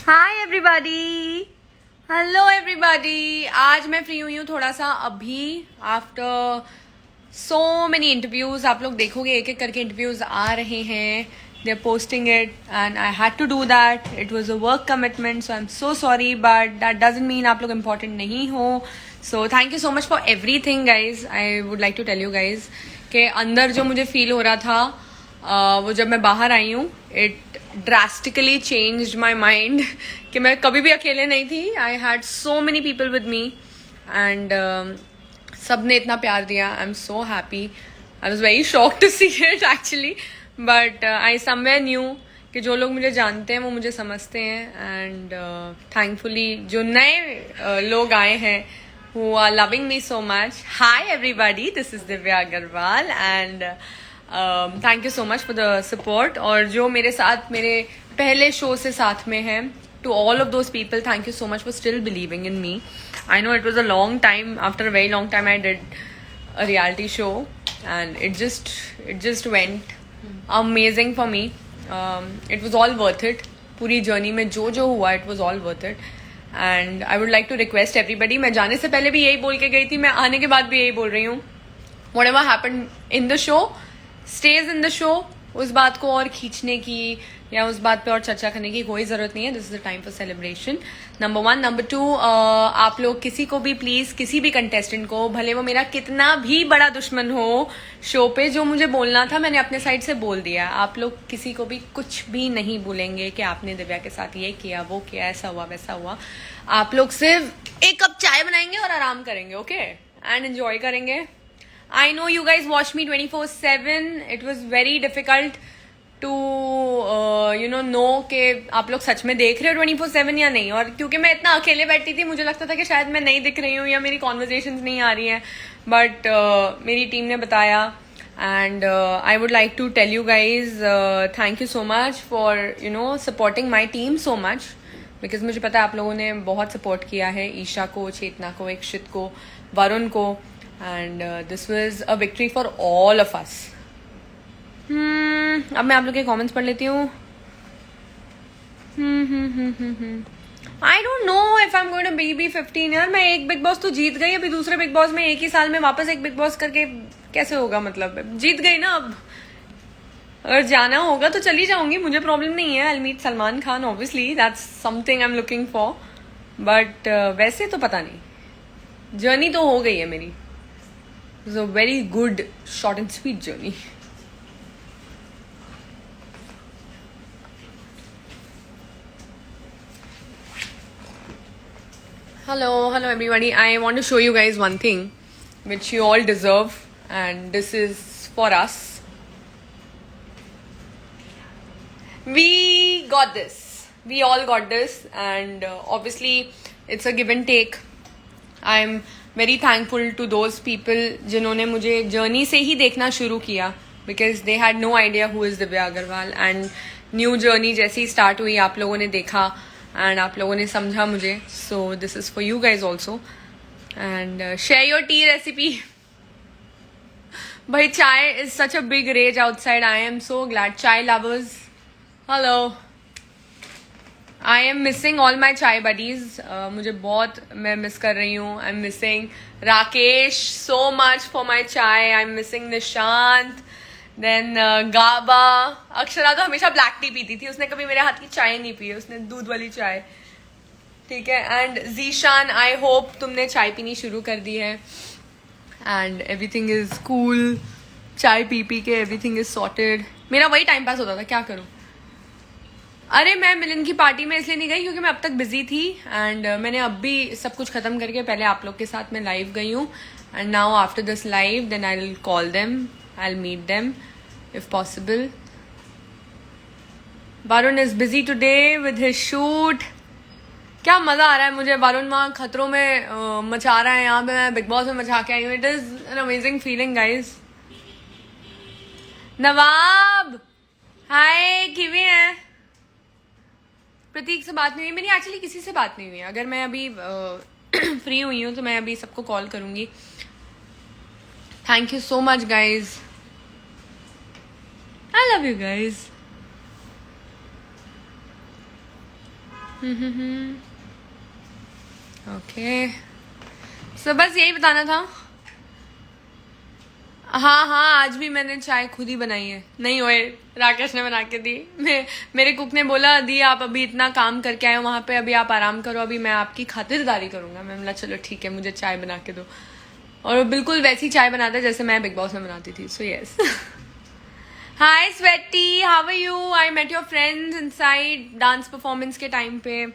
Hi everybody, hello everybody. आज मैं free हुई हूँ थोड़ा सा अभी आफ्टर सो मेनी इंटरव्यूज। आप लोग देखोगे एक एक करके इंटरव्यूज आ रहे हैं, they are posting it and I had to do that. It was a work commitment, so I am so sorry, but that doesn't mean आप लोग इम्पॉर्टेंट नहीं हो। So thank you so much for everything guys. I would like to tell you guys कि अंदर जो मुझे feel हो रहा था वो जब मैं बाहर आई हूँ, it drastically changed my mind कि मैं कभी भी अकेले नहीं थी। I had so many people with me and सब ने इतना प्यार दिया। I am so happy. I was very shock to see it actually, but I somewhere knew कि जो लोग मुझे जानते हैं वो मुझे समझते हैं। एंड थैंकफुली जो नए लोग आए हैं who are loving me so much. Hi everybody, this is Divya Agarwal and thank you so much for the support. और जो मेरे साथ मेरे पहले शो से साथ में हैं, to all of those people thank you so much for still believing in me. I know it was a long time, after a very long time I did a reality show and it just went amazing for me. It was all worth it. पूरी journey में जो जो हुआ it was all worth it and I would like to request everybody. मैं जाने से पहले भी यही बोल के गई थी, मैं आने के बाद भी यही बोल रही हूँ, whatever happened in the show stage in the show. उस बात को और खींचने की या उस बात पे और चर्चा करने की कोई जरूरत नहीं है। This is the time for celebration, number 1। Number 2, आप लोग किसी को भी प्लीज, किसी भी कंटेस्टेंट को, भले वो मेरा कितना भी बड़ा दुश्मन हो, शो पे जो मुझे बोलना था मैंने अपने साइड से बोल दिया। आप लोग किसी को भी कुछ भी नहीं बोलेंगे कि आपने दिव्या के साथ ये किया, वो किया, ऐसा हुआ, वैसा हुआ। आप लोग सिर्फ एक कप चाय बनाएंगे और आराम करेंगे, ओके, एंड एंजॉय करेंगे। I know you guys watch me 24/7. It was very difficult to know कि आप लोग सच में देख रहे हो 24/7 या नहीं। और क्योंकि मैं इतना अकेले बैठती थी, मुझे लगता था कि शायद मैं नहीं दिख रही हूँ या मेरी कॉन्वर्जेशंस नहीं आ रही हैं, बट मेरी टीम ने बताया and I would like to tell you guys thank you so much for supporting my team so much, because मुझे पता है आप लोगों ने बहुत सपोर्ट किया है ईशा को, चेतना को, इक्षित को, वरुण को, and this was a victory for all of us. अब मैं आप लोग के कमेंट्स पढ़ लेती हूँ। I don't know if I'm going to be 15 यार। मैं एक बिग बॉस तो जीत गई, अभी दूसरे बिग बॉस में एक ही साल में वापस एक बिग बॉस करके कैसे होगा? मतलब जीत गई ना। अब अगर जाना होगा तो चली जाऊंगी, मुझे प्रॉब्लम नहीं है। I'll meet Salman Khan obviously, that's something I'm looking for, but वैसे तो पता नहीं। जर्नी तो हो गई है मेरी। It was a very good, short and sweet journey. Hello everybody. I want to show you guys one thing which you all deserve, and this is for us. We got this. We all got this, and obviously it's a give and take. I'm very thankful to those people जिन्होंने मुझे journey से ही देखना शुरू किया, because they had no idea who is Divya Agrawal. And new journey जैसी start हुई, आप लोगों ने देखा एंड आप लोगों ने समझा मुझे। So this is for you guys also and share your tea recipe. भाई chai is such a big rage outside. I am so glad. Chai lovers, hello. I am missing all my chai buddies. मुझे बहुत, मैं miss कर रही हूँ। I am missing Rakesh so much for my chai. I am missing Nishant, then Gaba. Akshara तो हमेशा black T पीती थी, उसने कभी मेरे हाथ की चाय नहीं पी है, उसने दूध वाली चाय, ठीक है। एंड जीशान, आई होप तुमने चाय पीनी शुरू कर दी है एंड एवरीथिंग इज कूल। चाय पी पी के एवरीथिंग इज सॉर्टेड। मेरा वही टाइम पास होता था, क्या करूँ। अरे मैं मिलन की पार्टी में इसलिए नहीं गई क्योंकि मैं अब तक बिजी थी एंड मैंने अब भी सब कुछ खत्म करके पहले आप लोग के साथ मैं लाइव गई हूँ and now after this live then I will call them, I will meet them if possible. Varun is busy today with his shoot. क्या मजा आ रहा है मुझे। वरुण वहाँ खतरों में मचा रहा है, यहाँ पे मैं बिग बॉस में मचा के आई हूँ। It is an amazing feeling guys. Nawab hi, kiwi है। प्रतीक से बात नहीं हुई मेरी, एक्चुअली किसी से बात नहीं हुई। अगर मैं अभी फ्री हुई हूँ तो मैं अभी सबको कॉल करूंगी। Thank you so much guys, I love you guys. Okay, so बस यही बताना था। हाँ हाँ, आज भी मैंने चाय खुद ही बनाई है। नहीं ओए, राकेश ने बना के दी। मेरे कुक ने बोला दी आप अभी इतना काम करके आए हो वहाँ पे, अभी आप आराम करो, अभी मैं आपकी खातिरदारी करूंगा। मैं बोला चलो ठीक है, मुझे चाय बना के दो। और वो बिल्कुल वैसी चाय बनाता है जैसे मैं बिग बॉस में बनाती थी। So yes. Hi Sweety, how are you? I met your friends inside dance performance के टाइम पे।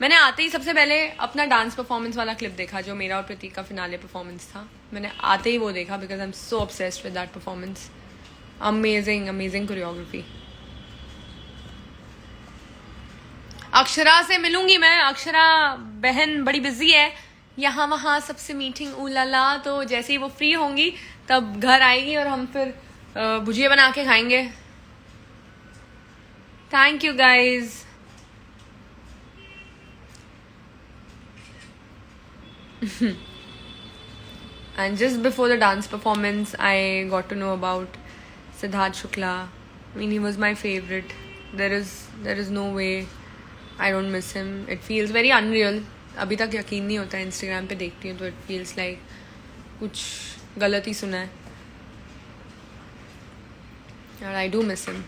मैंने आते ही सबसे पहले अपना डांस परफॉर्मेंस वाला क्लिप देखा, जो मेरा और प्रतीक का फिनाले परफॉर्मेंस था। मैंने आते ही वो देखा because I am so obsessed with that performance. Amazing amazing choreography. Akshara से मिलूंगी मैं। अक्षरा बहन बड़ी बिजी है, यहाँ वहाँ सबसे मीटिंग उलाला। तो जैसे ही वो फ्री होंगी तब घर आएगी और हम फिर भुजिया बना के खाएंगे। Thank you guys. And just before the dance performance, I got to know about Siddharth Shukla. I mean, he was my favorite. There is no way I don't miss him. It feels very unreal. अभी तक यकीन नहीं होता है। Instagram पे देखती हूँ तो it feels like कुछ गलत ही सुना है। And I do miss him.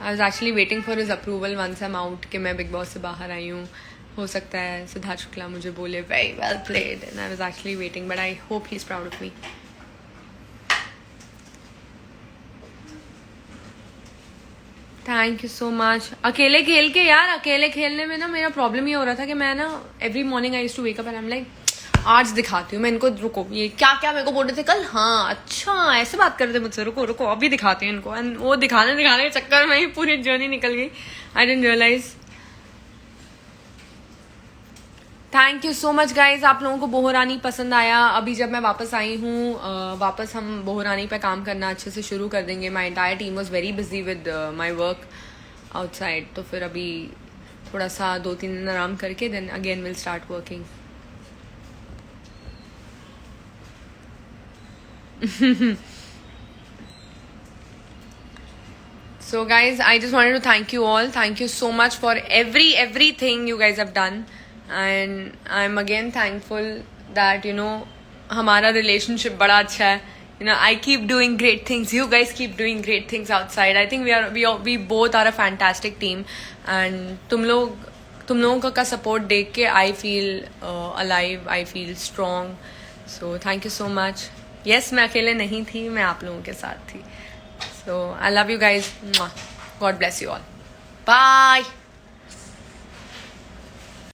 I was actually waiting for his approval once I'm out कि मैं बिग बॉस से बाहर आई हूँ। हो सकता है सिद्धार्थ शुक्ला मुझे बोले very well played, and I was actually waiting, but I hope he is proud of me. Thank you so much. अकेले खेल के यार, अकेले खेलने में ना मेरा प्रॉब्लम ये हो रहा था कि मैं ना every morning I used to wake up and I am like आज दिखाती हूँ मैं इनको। रुको, ये क्या क्या मेरे को बोल रहे थे कल? हाँ अच्छा ऐसे बात कर रहे थे मुझसे। रुको रुको अभी दिखाती हूँ इनको। एंड वो दिखाने के चक्कर में ही पूरी जर्नी निकल गई। I didn't realise. Thank you so much guys. आप लोगों को बोहरानी पसंद आया। अभी जब मैं वापस आई हूँ, वापस हम बोहरानी पे काम करना अच्छे से शुरू कर देंगे। My entire team was very busy with my work outside. तो फिर अभी थोड़ा सा 2-3 दिन आराम करके then again will start working. So guys, I just wanted to thank you all. Thank you so much for everything you guys have done. And I'm again thankful that हमारा relationship बड़ा अच्छा है. I keep doing great things. You guys keep doing great things outside. I think we both are a fantastic team. And तुम लोगों का support देख के I feel alive. I feel strong. So thank you so much. Yes, मैं अकेले नहीं थी, मैं आप लोगों के साथ थी. So I love you guys. God bless you all. Bye.